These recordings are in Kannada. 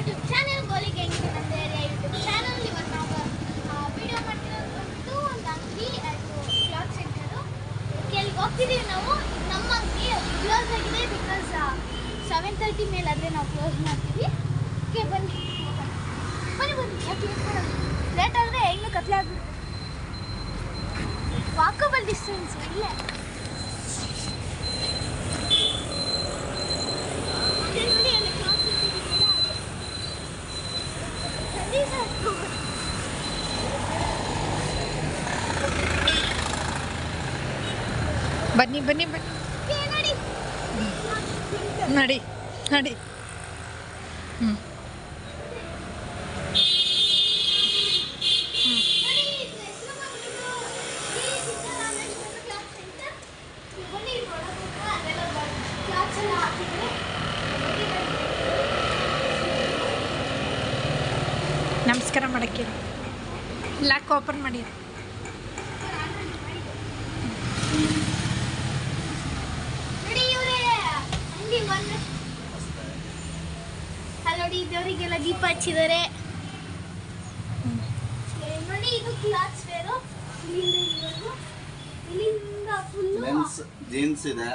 ಯೂಟ್ಯೂಬ್ ಚಾನೆಲ್ ಗೋಲಿ ಗ್ಯಾಂಗ್ ಅಂತ ಯೂಟ್ಯೂಬ್ ಚಾನಲ್. ಇವತ್ತು ನಾವು ವಿಡಿಯೋ ಮಾಡ್ತಿರೋದು ಒಂದು ಅಂಗಡಿ ಅದು ಕ್ಲಾತ್ ಸೆಂಟರು. ಕೆಳಗೆ ಹೋಗ್ತಿದ್ದೀವಿ ನಾವು. ನಮ್ಮ ಅಂಗಡಿ ಕ್ಲೋಸ್ ಆಗಿದೆ ಬಿಕಾಸ್ 7:30 ಮೇಲೆ ಆದರೆ ನಾವು ಕ್ಲೋಸ್ ಮಾಡ್ತೀವಿ. ಓಕೆ ಬನ್ನಿ ಯಾಕೆ ಲೇಟ್ ಆದರೆ ಇನ್ನೂ ಕತ್ಲೆ ಆಗ್ಬಿಡುತ್ತೆ. ವಾಕಬಲ್ ಡಿಸ್ಟೆನ್ಸ್ ಇಲ್ಲೇ. ಬನ್ನಿ ಬನ್ನಿ ಬನ್ನಿ ನಡಿ ನಡಿ. ನಮಸ್ಕಾರ ಮಾಡಕ್ಕೆ ಲಾಕ್ ಓಪನ್ ಮಾಡಿ. ನೋಡಿ ದೇವರಿಗೆಲ್ಲ ದೀಪ ಹಚ್ಚಿದ್ದಾರೆ. ನೋಡಿ ಇದು ಕ್ಲಾತ್ ವೇರು. ಇಲ್ಲಿಂದ ಫುಲ್ ಮೆನ್ಸ್ ಜೀನ್ಸ್ ಇದೆ.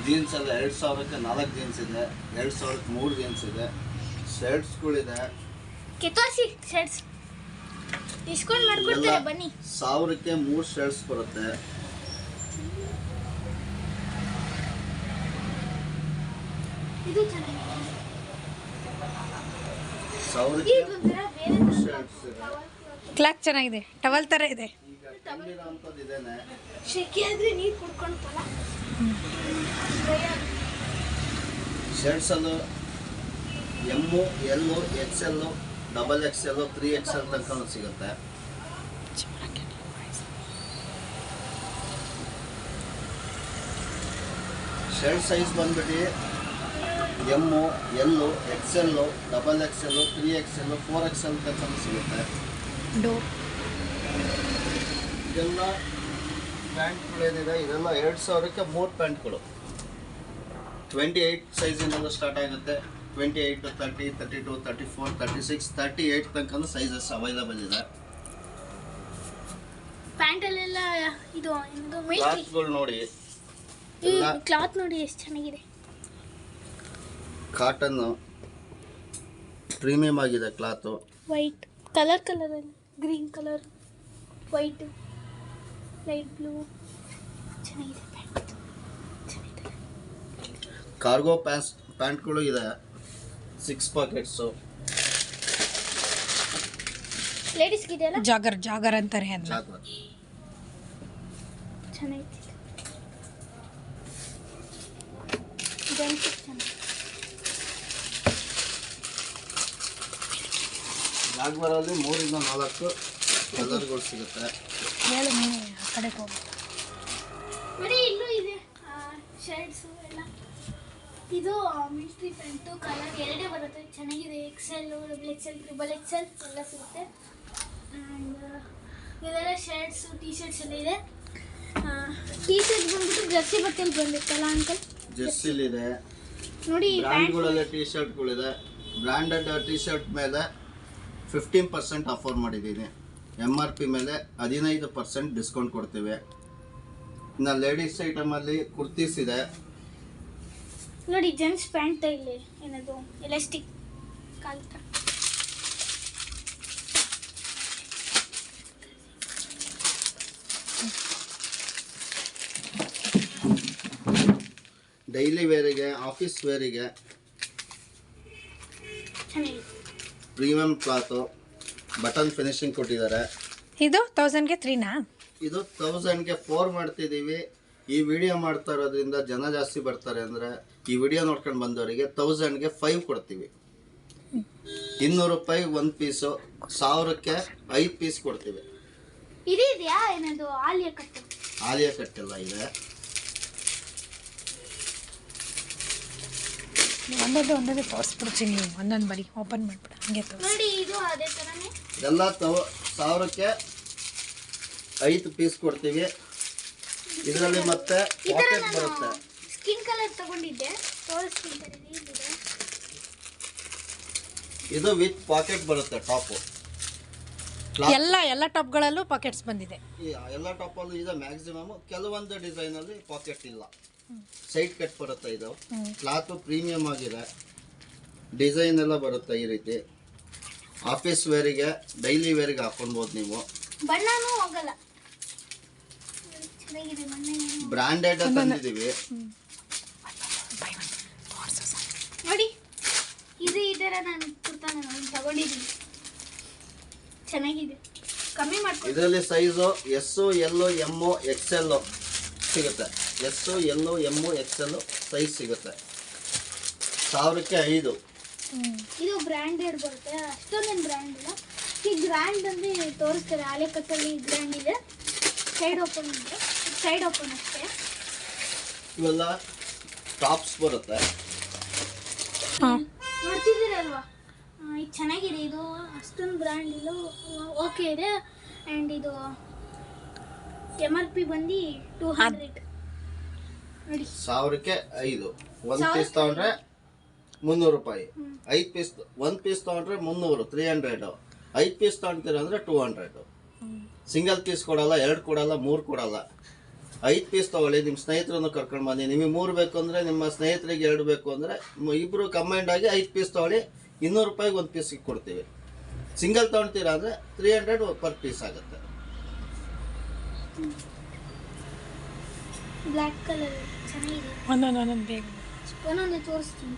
ಜೀನ್ಸ್ ಎಲ್ಲ 2000ಕ್ಕೆ 4 ಜೀನ್ಸ್ ಇದೆ, 2000ಕ್ಕೆ 3 ಜೀನ್ಸ್ ಇದೆ. ಶರ್ಟ್ಸ್ಗಳಿದೆ. ಕೆತ್ತೋಸಿ ಶರ್ಟ್ಸ್ ಡಿಸ್ಕೌಂಟ್ ಮಾಡ್ಕೊಡ್ತಾರೆ ಬನ್ನಿ. 1000ಕ್ಕೆ 3 ಶರ್ಟ್ಸ್ ಬರುತ್ತೆ. ಇದು ಚೆನ್ನಾಗಿದೆ. 1000ಕ್ಕೆ ಇದು ಒಂಥರ ಬೇರೆ 3 ಶರ್ಟ್ಸ್ ಇದೆ. ಕ್ಲಾಕ್ ಚೆನ್ನಾಗಿದೆ, ಟವಲ್ ಥರ ಇದೆ. ಈಗ ಕಂಡಿರೋಂಥದ್ದು ಇದೇನೆ. ಶೆಕೆ ಆದ್ರೆ ನೀರು ಕುಡ್ಕೊಳ್ತಲ್ಲ. ಶರ್ಟ್ಸ್ ಅಲ್ಲೂ ಎಮ್ಮು, ಎಲ್ಲು, XL, XXL, 3XL ತನಕ ಸಿಗುತ್ತೆ. ಶರ್ಟ್ ಸೈಜ್ ಬಂದ್ಬಿಟ್ಟು ಎಮ್ಮು, ಎಲ್ಲು, XL, XXL, 3XL, 4XL ತನಕ ಸಿಗುತ್ತೆ. ಇದೆಲ್ಲ ಪ್ಯಾಂಟ್ಗಳೇನಿದೆ ಇದೆಲ್ಲ 2000ಕ್ಕೆ 3 ಪ್ಯಾಂಟ್ಗಳು. 28 ಸೈಜಿಂದ ಸ್ಟಾರ್ಟ್ ಆಗುತ್ತೆ. 28, 30, 32, 34, 36, 38 ತನಕ ಸೈಜಸ್ ಅವೈಲಬಲ್ ಇದೆ. ಪ್ಯಾಂಟಲ್ಲೆಲ್ಲ ಇದು ಕ್ಲಾತ್ಗಳು ನೋಡಿ, ಕ್ಲಾತ್ ನೋಡಿ ಎಷ್ಟು ಚೆನ್ನಾಗಿದೆ. ಕಾಟನ್ ಪ್ರೀಮಿಯಂ ಆಗಿದೆ cloth. White colour green colour, white, light blue ಚೆನ್ನಾಗಿದೆ. ಪ್ಯಾಂಟ್ ಚೆನ್ನಾಗಿದೆ. ಕಾರ್ಗೋ ಪ್ಯಾಂಟ್ಗಳು ಇದೆ. 6 ಪಾಕೆಟ್ಸು. ಲೇಡೀಸ್ಗೆ ಇದೆಯಲ್ಲ ಜಾಗರ್ ಅಂತಾರೆ ಅದನ್ನ. ಚೆನ್ನಾಗಿದೆ. ಜೆಂಟ್ಸ್ ಚೆನ್ನಾಗಿದೆ. ಜಾಗ್ವರಲ್ಲಿ 3 ಇಂದ 4 ಕಲರ್ಗಳು ಸಿಗುತ್ತೆ. ಹೇಳು ನೀನು ಆ ಕಡೆ ಹೋಗಿ. ನೋಡಿ ಇಲ್ಲೂ ಇದೆ ಶರ್ಟ್ಸು ಎಲ್ಲ. ಇದು ಮಿಲಿಟ್ರಿ ಪ್ಯಾಂಟು ಕಲರ್ 2 ಬರುತ್ತೆ. ಚೆನ್ನಾಗಿದೆ. XL, XXL, XXL ಎಲ್ಲ ಸಿಗುತ್ತೆ. ಆ್ಯಂಡ್ ಇದೆಲ್ಲ ಶರ್ಟ್ಸು, ಟೀ ಶರ್ಟ್ಸ್ ಎಲ್ಲ ಇದೆ. ಟೀ ಶರ್ಟ್ ಬಂದ್ಬಿಟ್ಟು ಜರ್ಸಿ ಬಟ್ಟೆಲಿ ಬಂದಿತ್ತಲ್ಲ ಅಂಕಲ್, ಜರ್ಸಿಲಿದೆ. ನೋಡಿ ಬ್ರ್ಯಾಂಡ್ಗಳಲ್ಲಿ ಟೀ ಶರ್ಟ್ಗಳಿದೆ. ಬ್ರ್ಯಾಂಡೆಡ್ ಟೀ ಶರ್ಟ್ ಮೇಲೆ 15% ಆಫರ್ ಮಾಡಿದ್ದೀನಿ. MRP ಮೇಲೆ 15% ಡಿಸ್ಕೌಂಟ್ ಕೊಡ್ತೀವಿ. ಇನ್ನು ಲೇಡೀಸ್ ಐಟಮಲ್ಲಿ ಕುರ್ತೀಸ್ ಇದೆ. ನೋಡಿ ಜೆಂಟ್ಸ್ ಪ್ಯಾಂಟ್ ಇಲ್ಲಿ ಏನದು ಎಲಾಸ್ಟಿಕ್ ಕಾಲ್ತ. ಡೈಲಿ ವೇರಿಗೆ, ಆಫೀಸ್ ವೇರಿಗೆ ಚೆನ್ನಾಗಿದೆ. ಪ್ರೀಮಿಯಂ ಕ್ಲಾತು, ಬಟನ್ ಫಿನಿಶಿಂಗ್ ಕೊಟ್ಟಿದ್ದಾರೆ. ಇದು 1000ಗೆ 3ನಾ? ಇದು 1000ಗೆ 4 ಮಾಡ್ತಿದ್ದೀವಿ. ಈ ವಿಡಿಯೋ ಮಾಡ್ತಾ ಇರೋದ್ರಿಂದ ಜನ ಜಾಸ್ತಿ ಬರ್ತಾರೆ ಅಂದರೆ ಈ ವಿಡಿಯೋ ನೋಡ್ಕೊಂಡು ಬಂದವರಿಗೆ 1000ಗೆ 5 ಕೊಡ್ತೀವಿ. 200 ರೂಪಾಯಿ 1 ಪೀಸು, 1000ಕ್ಕೆ 5 ಪೀಸ್ ಕೊಡ್ತೀವಿ. ಇದೆಯಾ ಏನದು ಆಲಿಯಾ ಕಟ್ಟು? ಆಲಿಯಾ ಕಟ್ಟೆಲ್ಲ ಇದೆ. ಒಂದೊಂದೇ ತೋರಿಸ್ಬಿಡ್ತೀನಿ. ನೀವು ಒಂದೊಂದು ಬರೀ ಓಪನ್ ಮಾಡಿಬಿಡ ಹಂಗೆ ತೋರಿಸಿ. ನೋಡಿ ಇದು ಅದೇ ಥರನೇ. ಎಲ್ಲ 1000ಕ್ಕೆ 5 ಪೀಸ್ ಕೊಡ್ತೀವಿ. ಇದರಲ್ಲಿ ಮತ್ತೆ ಪಾಕೆಟ್ ಬರುತ್ತೆ. ಸ್ಕಿನ್ ಕಲರ್ ತಗೊಂಡಿದ್ದೆ, ತೋರಿಸ್ತೀನಿ. ಇದು ವಿತ್ ಪಾಕೆಟ್ ಬರುತ್ತೆ ಟಾಪು. ಎಲ್ಲ ಟಾಪ್ಗಳಲ್ಲೂ ಪಾಕೆಟ್ಸ್ ಬಂದಿದೆ. ಎಲ್ಲ ಟಾಪಲ್ಲೂ ಇದೆ ಮ್ಯಾಕ್ಸಿಮಮ್. ಕೆಲವೊಂದು ಡಿಸೈನಲ್ಲಿ ಪಾಕೆಟ್ ಇಲ್ಲ, ಸೈಡ್ ಕಟ್ ಬರುತ್ತೆ. ಇದು ಕ್ಲಾತು ಪ್ರೀಮಿಯಮ್ ಆಗಿದೆ, ಡಿಸೈನ್ ಎಲ್ಲ ಬರುತ್ತೆ ಈ ರೀತಿ. ಆಫೀಸ್ ವೇರಿಗೆ, ಡೈಲಿ ವೇರಿಗೆ ಹಾಕೊಳ್ಬೋದು ನೀವು. ಬಣ್ಣನೂ ಹೋಗಲ್ಲ, ಚೆನ್ನಾಗಿದೆ ಬಣ್ಣ. ಬ್ರಾಂಡೆಡ್ ತಂದಿದ್ದೀವಿ ನೋಡಿ. ಇದು ಈ ಥರ ನಾನು ಕುರ್ತಾನ ತಗೊಂಡಿದ್ದೀನಿ, ಚೆನ್ನಾಗಿದೆ, ಕಮ್ಮಿ ಮಾಡ್ಕೊಂಡು. ಇದರಲ್ಲಿ size S, L, M, XL ಸಿಗುತ್ತೆ. S, L, M, XL size ಸಿಗುತ್ತೆ. 1000ಕ್ಕೆ 5. ಇದು ಬ್ರ್ಯಾಂಡೆಡ್ ಬರುತ್ತೆ, ಅಷ್ಟೊಂದೇನು ಬ್ರ್ಯಾಂಡ್ ಇಲ್ಲ. ಈ ಬ್ರ್ಯಾಂಡ್ ಅಂದರೆ ತೋರಿಸ್ತಾರೆ, ಹಳೆ ಕಟ್ಟಲ್ಲಿ ಬ್ರ್ಯಾಂಡ್ ಇದೆ. ಸೈಡ್ ಓಪನ್ ಇದೆ, ಸೈಡ್ ಓಪನ್ ಅಷ್ಟೇ. ಇವೆಲ್ಲ ಟಾಪ್ಸ್ ಬರುತ್ತೆ. ನೋಡ್ತಿದ್ದೀರಲ್ವಾ, ಇದು ಚೆನ್ನಾಗಿದೆ. ಇದು ಅಷ್ಟೊಂದು ಬ್ರ್ಯಾಂಡ್ ಇಲ್ಲ, ಓಕೆ ಇದೆ. ಆ್ಯಂಡ್ ಇದು MRP ಬಂದು 200 ನೋಡಿ. 1000ಕ್ಕೆ 5. 1 ಪೀಸ್ ತಗೊಂಡ್ರೆ 300 ರೂಪಾಯಿ. 5 ಪೀಸ್, 1 ಪೀಸ್ ತಗೊಂಡ್ರೆ 300, 300. 5 ಪೀಸ್ ತಗೊಂತೀರ ಅಂದರೆ 200. ಸಿಂಗಲ್ ಪೀಸ್ ಕೊಡಲ್ಲ, 2 ಕೊಡಲ್ಲ, 3 ಕೊಡಲ್ಲ. 5 ಪೀಸ್ ತಗೊಳ್ಳಿ. ನಿಮ್ಮ ಸ್ನೇಹಿತರನ್ನು ಕರ್ಕೊಂಡು ಬನ್ನಿ. ನಿಮಗೆ 3 ಬೇಕು ಅಂದರೆ, ನಿಮ್ಮ ಸ್ನೇಹಿತರಿಗೆ 2 ಬೇಕು ಅಂದರೆ, ಇಬ್ಬರು ಕಂಬೈಂಡ್ ಆಗಿ 5 ಪೀಸ್ ತಗೊಳ್ಳಿ. 200 ರೂಪಾಯಿಗೆ 1 ಪೀಸಿಗೆ ಕೊಡ್ತೀವಿ. ಸಿಂಗಲ್ ತೊಗೊಳ್ತೀರಾ ಅಂದರೆ 300 ಪರ್ ಪೀಸ್ ಆಗುತ್ತೆ. ಬ್ಲ್ಯಾಕ್ ಕಲರ್ ಚೆನ್ನಾಗಿದೆ. ಒಂದೊಂದು ಬೇಗ ಒಂದೊಂದು ತೋರಿಸ್ತೀನಿ.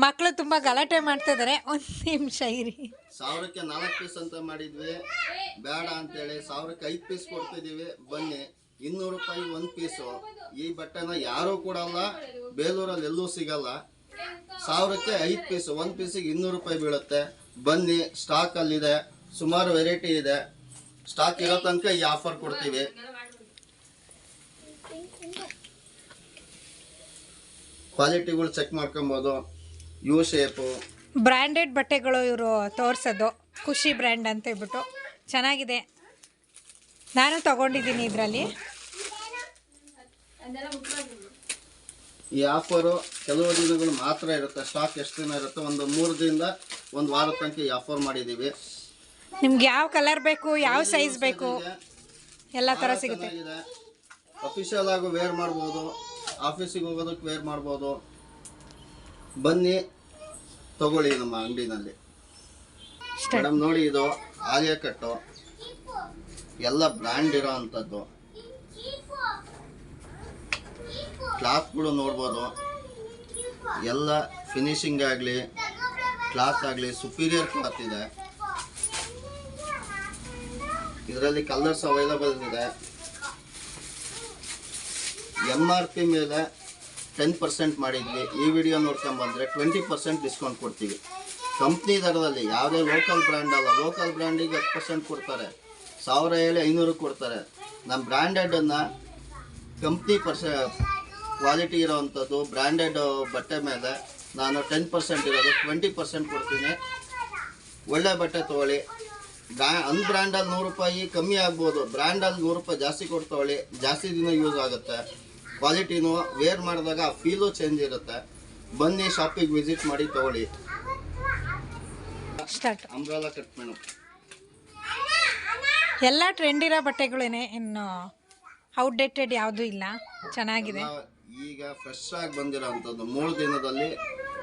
ಮಕ್ಕಳು ತುಂಬಾ ಗಲಾಟೆ ಮಾಡ್ತಾ ಇದಾರೆ. 1 ನಿಮಿಷ ಇರಿ. 1000ಕ್ಕೆ 4 ಪೀಸ್ ಅಂತ ಮಾಡಿದ್ವಿ, ಬೇಡ ಅಂತೇಳಿ 1000ಕ್ಕೆ 5 ಪೀಸ್ ಕೊಡ್ತಿದ್ದೀವಿ. ಬನ್ನಿ. 200 ರೂಪಾಯಿ 1 ಪೀಸು. ಈ ಬಟ್ಟೆನ ಯಾರೂ ಕೊಡಲ್ಲ, ಬೇಲೂರಲ್ಲಿ ಎಲ್ಲೂ ಸಿಗಲ್ಲ. 1000ಕ್ಕೆ 5 ಪೀಸು, 1 ಪೀಸಿಗೆ 200 ರೂಪಾಯಿ ಬೀಳುತ್ತೆ. ಬನ್ನಿ, ಸ್ಟಾಕ್ ಅಲ್ಲಿದೆ, ಸುಮಾರು ವೆರೈಟಿ ಇದೆ. ಸ್ಟಾಕ್ ಇರೋ ತನಕ ಈ ಆಫರ್ ಕೊಡ್ತೀವಿ. ಕ್ವಾಲಿಟಿಗಳು ಚೆಕ್ ಮಾಡ್ಕೊಬೋದು. ಯು ಶೇಪು ಬ್ರ್ಯಾಂಡೆಡ್ ಬಟ್ಟೆಗಳು ಇವರು ತೋರಿಸೋದು, ಖುಷಿ ಬ್ರ್ಯಾಂಡ್ ಅಂತ ಹೇಳ್ಬಿಟ್ಟು ಚೆನ್ನಾಗಿದೆ. ನಾನು ತಗೊಂಡಿದ್ದೀನಿ ಇದರಲ್ಲಿ. ಈ ಆಫರು ಕೆಲವು ದಿನಗಳು ಮಾತ್ರ ಇರುತ್ತೆ. ಸ್ಟಾಕ್ ಎಷ್ಟು ದಿನ ಇರುತ್ತೆ? ಒಂದು 3 ದಿನದಿಂದ 1 ವಾರ ತನಕ ಈ ಆಫರ್ ಮಾಡಿದ್ದೀವಿ. ನಿಮ್ಗೆ ಯಾವ ಕಲರ್ ಬೇಕು, ಯಾವ ಸೈಜ್ ಬೇಕು, ಎಲ್ಲ ಥರ ಸಿಗುತ್ತೆ. ಅಫಿಷಿಯಲ್ ಆಗು ವೇರ್ ಮಾಡ್ಬೋದು, ಆಫೀಸಿಗೆ ಹೋಗೋದಕ್ಕೆ ವೇರ್ ಮಾಡ್ಬೋದು. ಬನ್ನಿ, ತಗೊಳ್ಳಿ ನಮ್ಮ ಅಂಗಡಿನಲ್ಲಿ. ಮೇಡಮ್ ನೋಡಿ, ಇದು ಆಲಿಯಾ ಕಟ್ಟು, ಎಲ್ಲ ಬ್ರ್ಯಾಂಡ್ ಇರೋ ಅಂಥದ್ದು. ಕ್ಲಾತ್ಗಳು ನೋಡ್ಬೋದು, ಎಲ್ಲ ಫಿನಿಶಿಂಗ್ ಆಗಲಿ, ಕ್ಲಾತ್ ಆಗಲಿ ಸುಪೀರಿಯರ್ ಕ್ಲಾತ್ ಇದೆ. ಇದರಲ್ಲಿ ಕಲರ್ಸ್ ಅವೈಲಬಲ್ ಇದೆ. MRP ಮೇಲೆ 10% ಮಾಡಿದ್ವಿ. ಈ ವಿಡಿಯೋ ನೋಡ್ಕೊಂಬಂದರೆ 20% ಡಿಸ್ಕೌಂಟ್ ಕೊಡ್ತೀವಿ. ಕಂಪ್ನಿ ದರದಲ್ಲಿ, ಯಾವುದೇ ಲೋಕಲ್ ಬ್ರ್ಯಾಂಡ್ ಅಲ್ಲ. ಲೋಕಲ್ ಬ್ರ್ಯಾಂಡಿಗೆ 10% ಕೊಡ್ತಾರೆ, 1000 ಹೇಳಿ 500 ಕೊಡ್ತಾರೆ. ನಮ್ಮ ಬ್ರ್ಯಾಂಡೆಡನ್ನು ಕಂಪ್ನಿ ಕ್ವಾಲಿಟಿ ಇರೋವಂಥದ್ದು ಬ್ರ್ಯಾಂಡೆಡ್ ಬಟ್ಟೆ ಮೇಲೆ ನಾನು 10% ಇರೋದು 20% ಕೊಡ್ತೀನಿ. ಒಳ್ಳೆ ಬಟ್ಟೆ ತೊಗೊಳ್ಳಿ. ಅನ್ಬ್ರ್ಯಾಂಡಲ್ಲಿ 100 ರೂಪಾಯಿ ಕಮ್ಮಿ ಆಗ್ಬೋದು, ಬ್ರ್ಯಾಂಡಲ್ಲಿ 100 ರೂಪಾಯಿ ಜಾಸ್ತಿ ಕೊಟ್ಟು ತೊಗೊಳ್ಳಿ. ಜಾಸ್ತಿ ದಿನ ಯೂಸ್ ಆಗುತ್ತೆ. ಕ್ವಾಲಿಟಿನೂ ವೇರ್ ಮಾಡಿದಾಗ ಫೀಲು ಚೇಂಜ್ ಇರುತ್ತೆ. ಬನ್ನಿ, ಶಾಪಿಗೆ ವಿಸಿಟ್ ಮಾಡಿ ತೊಗೊಳ್ಳಿ. ಅಂಬ್ರೆಲಾ ಕಟ್ ಮೇಡಮ್, ಎಲ್ಲ ಟ್ರೆಂಡ್ ಇರೋ ಬಟ್ಟೆಗಳೇನೆ, ಇನ್ನು ಔಟ್ಡೇಟೆಡ್ ಯಾವುದೂ ಇಲ್ಲ. ಚೆನ್ನಾಗಿದೆ. ಈಗ ಫ್ರೆಶ್ ಆಗಿ ಬಂದಿರೋ ಅಂಥದ್ದು, 3 ದಿನದಲ್ಲಿ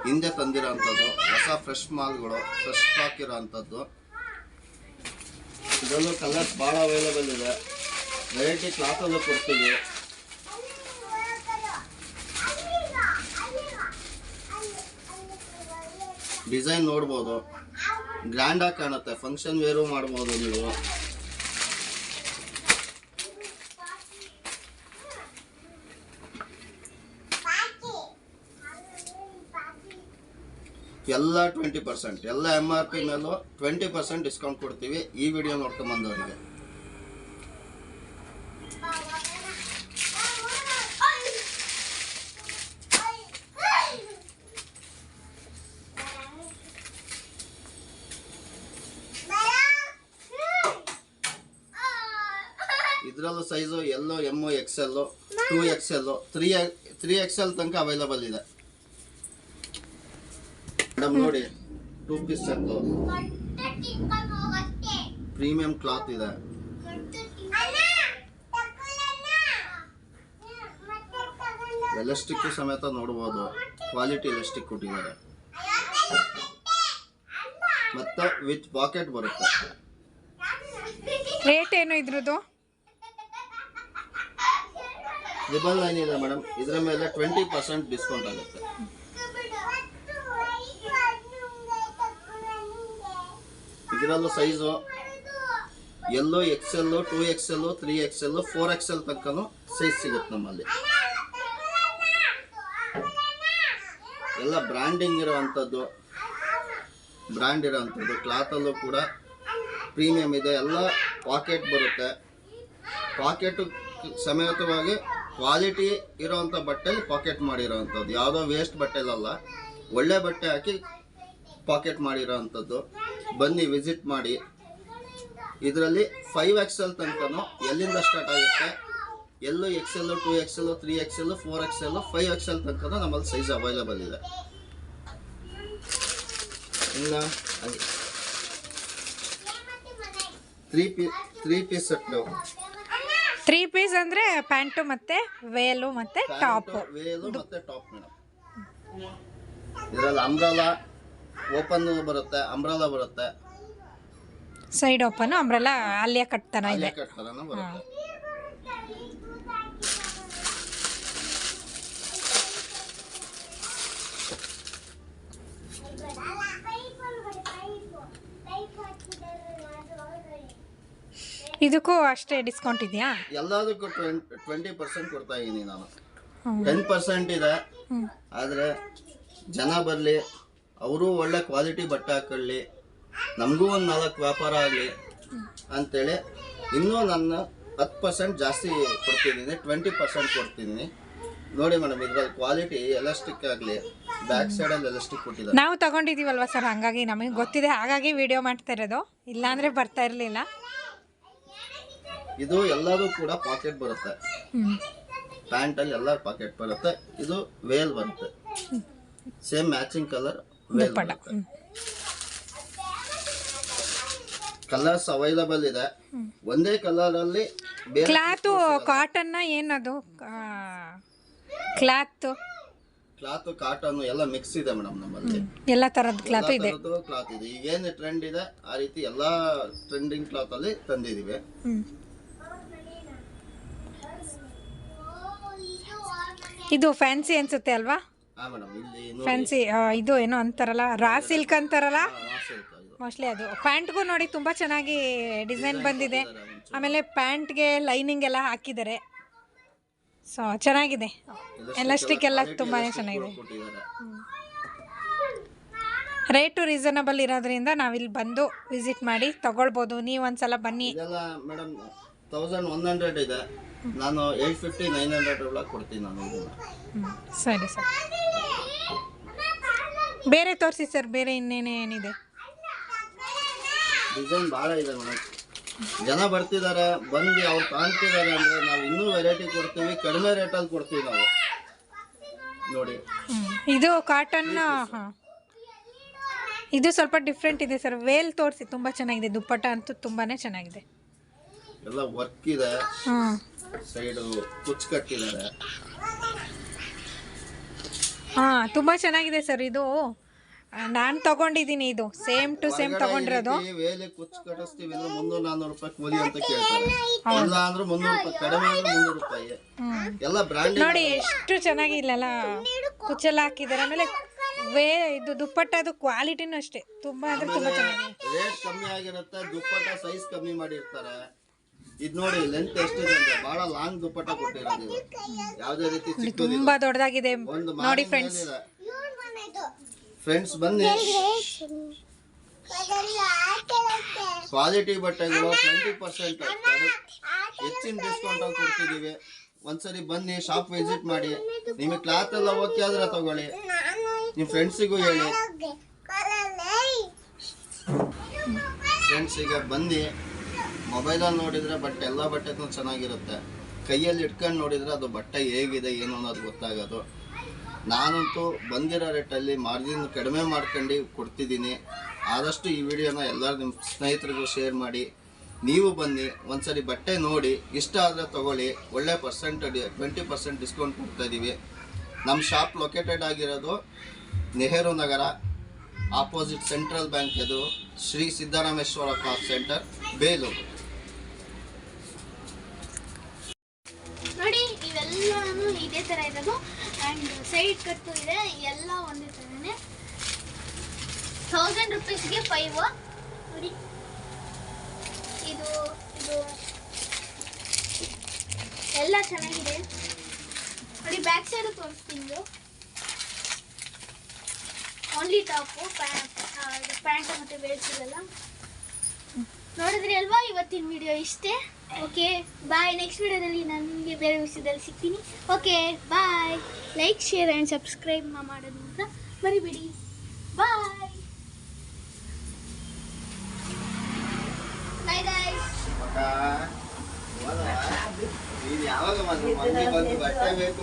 ಹಿಂದೆ ತಂದಿರೋ ಅಂಥದ್ದು, ಹೊಸ ಫ್ರೆಶ್ ಮಾಲ್ಗಳು, ಫ್ರೆಶ್ ಸ್ಟಾಕ್ ಇರೋ ಅಂಥದ್ದು. ಇದರಲ್ಲೂ ಕಲರ್ಸ್ ಭಾಳ ಅವೈಲೇಬಲ್ ಇದೆ. ವೆರೈಟಿ ಕ್ಲಾತಲ್ಲೂ ಕೊಡ್ತೀವಿ. ಡಿಸೈನ್ ನೋಡ್ಬೋದು, ಗ್ರ್ಯಾಂಡಾಗಿ ಕಾಣುತ್ತೆ. ಫಂಕ್ಷನ್ ವೇರು ಮಾಡ್ಬೋದು ನೀವು. ಎಲ್ಲ 20%, ಎಲ್ಲ MRP ಮೇಲೂ 20% ಡಿಸ್ಕೌಂಟ್ ಕೊಡ್ತೀವಿ ಈ ವಿಡಿಯೋ ನೋಡ್ಕೊಂಬಂದವರಿಗೆ. ಇದರಲ್ಲೂ ಸೈಜು ಎಲ್ಲೋ ಎಮ್ಮು XL 2XL 3XL ತನಕ ಅವೈಲಬಲ್ ಇದೆ ಮೇಡಮ್. ನೋಡಿ 2 ಪೀಸ್ ಸೆಟ್ಟು ಪ್ರೀಮಿಯಂ ಕ್ಲಾತ್ ಇದೆ. ಎಲಾಸ್ಟಿಕ್ ಸಮೇತ ನೋಡ್ಬೋದು, ಕ್ವಾಲಿಟಿ ಎಲಾಸ್ಟಿಕ್ ಕೊಟ್ಟಿದ್ದಾರೆ. ಮತ್ತೆ ವಿತ್ ಪಾಕೆಟ್ ಬರುತ್ತೆ. ರೇಟ್ ಏನು ಇದ್ರದ್ದು? 999 ಇದೆ ಮೇಡಮ್. ಇದರ ಮೇಲೆ 20% ಡಿಸ್ಕೌಂಟ್ ಆಗುತ್ತೆ. ಇದರಲ್ಲೂ ಸೈಜು ಎಲ್ಲೋ XL 2XL 3XL 4XL ತನಕನೂ ಸೈಜ್ ಸಿಗುತ್ತೆ ನಮ್ಮಲ್ಲಿ. ಎಲ್ಲ ಬ್ರ್ಯಾಂಡಿಂಗ್ ಇರೋವಂಥದ್ದು, ಕ್ಲಾತಲ್ಲೂ ಕೂಡ ಪ್ರೀಮಿಯಂ ಇದೆ. ಎಲ್ಲ ಪಾಕೆಟ್ ಬರುತ್ತೆ. ಪಾಕೆಟ್ ಸಮೇತವಾಗಿ ಕ್ವಾಲಿಟಿ ಇರೋವಂಥ ಬಟ್ಟೆಲಿ ಪಾಕೆಟ್ ಮಾಡಿರೋವಂಥದ್ದು, ಯಾವುದೋ ವೇಸ್ಟ್ ಬಟ್ಟೆಲಲ್ಲ, ಒಳ್ಳೆ ಬಟ್ಟೆ ಹಾಕಿ ಪಾಕೆಟ್ ಮಾಡಿರೋವಂಥದ್ದು. ಬನ್ನಿ ವಿಸಿಟ್ ಮಾಡಿ. ಇದರಲ್ಲಿ 5XL ತನಕನೂ ಎಲ್ಲಿಂದ ಸ್ಟಾರ್ಟ್ ಆಗುತ್ತೆ, ಎಲ್ಲೂ XL 2XL 3XL 4XL 5XL ತನಕನೂ ನಮ್ಮಲ್ಲಿ ಸೈಜ್ ಅವೈಲಬಲ್ ಇದೆ. ಇನ್ನು 3 ಪೀಸ್ ಸೆಟ್ಟು. 3 ಪೀಸ್ ಅಂದರೆ ಪ್ಯಾಂಟು ಮತ್ತು ವೇಲು ಮತ್ತು ಟಾಪು. ವೇಲು ಮತ್ತು ಟಾಪ್ ಮೇಡಮ್. ಇದರಲ್ಲಿ ಅಂಬ್ರಲಾ ಓಪನ್ ಬರುತ್ತೆ, ಅಂಬ್ರಲಾ ಬರುತ್ತೆ, ಸೈಡ್ ಓಪನ್, ಅಂಬ್ರೆಲ್ಲ ಅಲ್ಲಿಯ ಕಟ್ತಾನ ಇದೆ. ಬರುತ್ತೆ. ಇದಕ್ಕೂ ಅಷ್ಟೇ ಡಿಸ್ಕೌಂಟ್ ಇದೆಯಾ? ಎಲ್ಲದಕ್ಕೂ 20% ಕೊಡ್ತಾ ಇದ್ದೀನಿ ನಾನು. 10% ಇದೆ. ಆದರೆ ಜನ ಬರಲಿ, ಅವರು ಒಳ್ಳೆ ಕ್ವಾಲಿಟಿ ಬಟ್ಟೆ ಹಾಕೊಳ್ಳಿ, ನಮಗೂ ಒಂದು 4 ವ್ಯಾಪಾರ ಆಗಲಿ ಅಂಥೇಳಿ ಇನ್ನೂ ನನ್ನ 10% ಜಾಸ್ತಿ ಕೊಡ್ತಿದ್ದೀನಿ, 20% ಕೊಡ್ತಿದ್ದೀನಿ. ನೋಡಿ ಮೇಡಮ್, ಇದ್ರಲ್ಲಿ ಕ್ವಾಲಿಟಿ ಎಲಾಸ್ಟಿಕ್ ಆಗಲಿ, ಬ್ಯಾಕ್ ಸೈಡಲ್ಲಿ ಎಲಾಸ್ಟಿಕ್ ಕೊಟ್ಟಿದ್ದಾರೆ. ನಾವು ತಗೊಂಡಿದ್ದೀವಲ್ವ ಸರ್, ಹಾಗಾಗಿ ನಮಗೆ ಗೊತ್ತಿದೆ, ಹಾಗಾಗಿ ವಿಡಿಯೋ ಮಾಡ್ತಾ ಇರೋದು, ಇಲ್ಲಾಂದರೆ ಬರ್ತಾ ಇರಲಿಲ್ಲ. ಇದು ಎಲ್ಲದೂ ಕೂಡ ಪಾಕೆಟ್ ಬರುತ್ತೆ. ಪ್ಯಾಂಟಲ್ಲಿ ಎಲ್ಲ ಪಾಕೆಟ್ ಬರುತ್ತೆ. ಇದು ವೇಲ್ ಬರುತ್ತೆ, ಸೇಮ್ ಮ್ಯಾಚಿಂಗ್ ಕಲರ್ ವೇಲ್ ಬರುತ್ತೆ. ಕಲರ್ಸ್ ಅವೈಲಬಲ್ ಇದೆ. ಒಂದೇ ಕಲರ್ ಅಲ್ಲಿ ಕ್ಲಾತು ಕಾಟನ್ನ ಏನದು ಕ್ಲಾತ್ ಕಾಟನ್ ಎಲ್ಲ ಮಿಕ್ಸ್ ಇದೆ ಮೇಡಮ್ ನಮ್ಮಲ್ಲಿ. ಎಲ್ಲ ತರದ ಕ್ಲಾತ್ ಇದೆ. ಕ್ಲಾತ್ ಇದೆ. ಈಗೇನು ಟ್ರೆಂಡ್ ಇದೆ ಆ ರೀತಿ ಎಲ್ಲಾ ಟ್ರೆಂಡಿಂಗ್ ಕ್ಲಾತ್ ಅಲ್ಲಿ ತಂದಿದೀವಿ. ಇದು ಫ್ಯಾನ್ಸಿ ಅನ್ಸುತ್ತೆ ಅಲ್ವಾ? ಹಾ ಮೇಡಮ್, ಇಲ್ಲಿ ಫ್ಯಾನ್ಸಿ ಇದು ಏನೋ ಅಂತಾರಲ್ಲ, ರಾ ಸಿಲ್ಕ್ ಅಂತಾರಲ್ಲ, ಮೋಸ್ಟ್ಲಿ ಅದು. ಪ್ಯಾಂಟ್ಗೂ ನೋಡಿ ತುಂಬ ಚೆನ್ನಾಗಿ ಡಿಸೈನ್ ಬಂದಿದೆ. ಆಮೇಲೆ ಪ್ಯಾಂಟ್ಗೆ ಲೈನಿಂಗ್ ಎಲ್ಲ ಹಾಕಿದ್ದಾರೆ. ಸೊ ಚೆನ್ನಾಗಿದೆ, ಎಲಾಸ್ಟಿಕ್ ಎಲ್ಲ ತುಂಬಾ ಚೆನ್ನಾಗಿದೆ. ರೇಟು ರೀಸನಬಲ್ ಇರೋದ್ರಿಂದ ನಾವಿಲ್ಲಿ ಬಂದು ವಿಸಿಟ್ ಮಾಡಿ ತಗೊಳ್ಬೋದು. ನೀವು ಒಂದ್ಸಲ ಬನ್ನಿ. ಮೇಡಮ್ 1100 ಇದೆ, ನಾನು 850 900 ಒಳಗೆ ಕೊಡ್ತೀನಿ ನಾನು ಇದನ್ನ. ಸರಿ ಸರ್, ಬೇರೆ ತೋರಿಸಿ ಸರ್, ಬೇರೆ ಇನ್ನೇನೇನಿದೆ? ಡಿಸೈನ್ ಭಾಳ ಇದೆ ಮೇಡಮ್. ಜನ ಬರ್ತಿದ್ದಾರೆ, ಬಂದು ಅವ್ರು ಕಾಣ್ತಿದ್ದಾರೆ ಅಂದರೆ ನಾವು ಇನ್ನೂ ವೆರೈಟಿ ಕೊಡ್ತೀವಿ, ಕಡಿಮೆ ರೇಟಲ್ಲಿ ಕೊಡ್ತೀವಿ ನಾವು. ನೋಡಿ, ಇದು ಕಾಟನ್. ಹಾಂ, ಇದು ಸ್ವಲ್ಪ ಡಿಫ್ರೆಂಟ್ ಇದೆ ಸರ್. ವೇಲ್ ತೋರಿಸಿ, ತುಂಬ ಚೆನ್ನಾಗಿದೆ. ದುಪ್ಪಟ್ಟ ಅಂತೂ ತುಂಬಾ ಚೆನ್ನಾಗಿದೆ. ಎಲ್ಲ ವರ್ಕ್ ಇದೆ, ಸೈಡು ಕುಚ್ ಕಟ್ಟಿದ್ದಾರೆ. ಹಾಂ, ತುಂಬ ಚೆನ್ನಾಗಿದೆ ಸರ್. ಇದು ನಾನು ತಗೊಂಡಿದ್ದೀನಿ, ಇದು ಸೇಮ್ ಟು ಸೇಮ್ ತಗೊಂಡಿರೋದು. ವೇಲೆ ಕುಚ್ ಕಟ್ಟಿಸ್ತೀವಿ ಅಂದ್ರೆ 300-400 ರೂಪಾಯಿ ಕೂಲಿ ಅಂತ ಕೇಳ್ತಾರೆ. ಇಲ್ಲ ಅಂದ್ರೆ 300 ರೂಪಾಯಿ, ಕಡಿಮೆ ಅಂದ್ರೆ 300 ರೂಪಾಯಿ. ಎಲ್ಲ ಬ್ರ್ಯಾಂಡ್ ನೋಡಿ ಎಷ್ಟು ಚೆನ್ನಾಗಿ ಇಲ್ಲೆಲ್ಲ ಕುಚ್ಚೆಲ್ಲ ಹಾಕಿದ್ದಾರೆ. ಆಮೇಲೆ ಇದು ದುಪ್ಪಟ್ಟದು ಕ್ವಾಲಿಟಿನೂ ಅಷ್ಟೇ, ತುಂಬಾ ಅಂದ್ರೆ ತುಂಬಾ ಚೆನ್ನಾಗಿದೆ. ರೇಟ್ ಕಮ್ಮಿ ಆಗಿರುತ್ತೆ, ದುಪ್ಪಟ್ಟ ಸೈಜ್ ಕಮ್ಮಿ ಮಾಡಿರ್ತಾರೆ. ಇದು ನೋಡಿ ಲೆಂತ್ ಎಷ್ಟಿದೆ ಅಂತ, ಬಹಳ ಲಾಂಗ್ ದುಪ್ಪಟ್ಟ ಕೊಟ್ಟಿರೋದು. ಯಾವುದೇ ರೀತಿ ಚಿಕ್ಕದಿಲ್ಲ, ತುಂಬಾ ದೊಡ್ಡದಾಗಿದೆ ನೋಡಿ ಫ್ರೆಂಡ್ಸ್. ಫ್ರೆಂಡ್ಸ್ ಬನ್ನಿ, ಕ್ವಾಲಿಟಿ ಬಟ್ಟೆಗಳು 20% ಹೆಚ್ಚಿನ ಡಿಸ್ಕೌಂಟ್ ಅಲ್ಲಿ ಕೊಡ್ತಿದ್ದೀವಿ. ಒಂದ್ಸರಿ ಬನ್ನಿ, ಶಾಪ್ ವಿಸಿಟ್ ಮಾಡಿ. ನಿಮಗೆ ಕ್ಲಾತ್ ಎಲ್ಲ ಓಕೆ ಆದ್ರೆ ತಗೊಳ್ಳಿ, ನಿಮ್ಮ ಫ್ರೆಂಡ್ಸಿಗೂ ಹೇಳಿ. ಫ್ರೆಂಡ್ಸ್ ಈಗ ಬನ್ನಿ, ಮೊಬೈಲಲ್ಲಿ ನೋಡಿದರೆ ಬಟ್ಟೆ ಎಲ್ಲ ಬಟ್ಟೆನೂ ಚೆನ್ನಾಗಿರುತ್ತೆ, ಕೈಯಲ್ಲಿ ಇಟ್ಕೊಂಡು ನೋಡಿದರೆ ಅದು ಬಟ್ಟೆ ಹೇಗಿದೆ ಏನು ಅನ್ನೋದು ಗೊತ್ತಾಗೋದು. ನಾನಂತೂ ಬಂದಿರೋ ರೇಟಲ್ಲಿ ಮಾರ್ಜಿನ್ ಕಡಿಮೆ ಮಾಡ್ಕೊಂಡು ಕೊಡ್ತಿದ್ದೀನಿ. ಆದಷ್ಟು ಈ ವಿಡಿಯೋನ ಎಲ್ಲರೂ ನಿಮ್ಮ ಸ್ನೇಹಿತರಿಗೂ ಶೇರ್ ಮಾಡಿ. ನೀವು ಬನ್ನಿ, ಒಂದ್ಸರಿ ಬಟ್ಟೆ ನೋಡಿ, ಇಷ್ಟ ಆದರೆ ತೊಗೊಳ್ಳಿ. ಒಳ್ಳೆ 20% ಡಿಸ್ಕೌಂಟ್ ಕೊಡ್ತಾಯಿದ್ದೀವಿ. ನಮ್ಮ ಶಾಪ್ ಲೊಕೇಟೆಡ್ ಆಗಿರೋದು Nehru Nagar, opposite central bank ಎದುರು, ಶ್ರೀ ಸಿದ್ದರಾಮೇಶ್ವರ ಕ್ಲಾತ್ ಸೆಂಟರ್, ಬೇಲೂರು. ನೋಡಿ ಇವೆಲ್ಲನೂ ಇದೇ ಥರ ಇರೋದು. ಆ್ಯಂಡ್ ಸೈಡ್ ಕಟ್ಟು ಇದೆ, ಎಲ್ಲ ಒಂದೇ ಥರನೇ. 1000 ರೂಪೀಸ್ಗೆ 5. ನೋಡಿ ಇದು ಇದು ಎಲ್ಲ ಚೆನ್ನಾಗಿದೆ. ನೋಡಿ ಬ್ಯಾಕ್ ಸೈಡು ತೋರಿಸ್ತೀನಿ. ಓನ್ಲಿ ಟಾಪು, ಪ್ಯಾಂಟ್ ಮತ್ತು ಬೇಸಿಗೆಲ್ಲ ನೋಡಿದ್ರಿ ಅಲ್ವಾ. ಇವತ್ತಿನ ವಿಡಿಯೋ ಇಷ್ಟೇ. Okay bye. ನೆಕ್ಸ್ಟ್ ವಿಡಿಯೋದಲ್ಲಿ ನಾನು ನಿಮಗೆ ಬೇರೆ ವಿಷಯದಲ್ಲಿ ಸಿಗ್ತೀನಿ. Okay bye. Like, share and subscribe ಮಾಡೋದನ್ನ ಮರಿಬೇಡಿ. Bye bye guys. ನೀನು ಯಾವಾಗ ಬಂದು ಬಟ್ಟೆ ಬೇಕು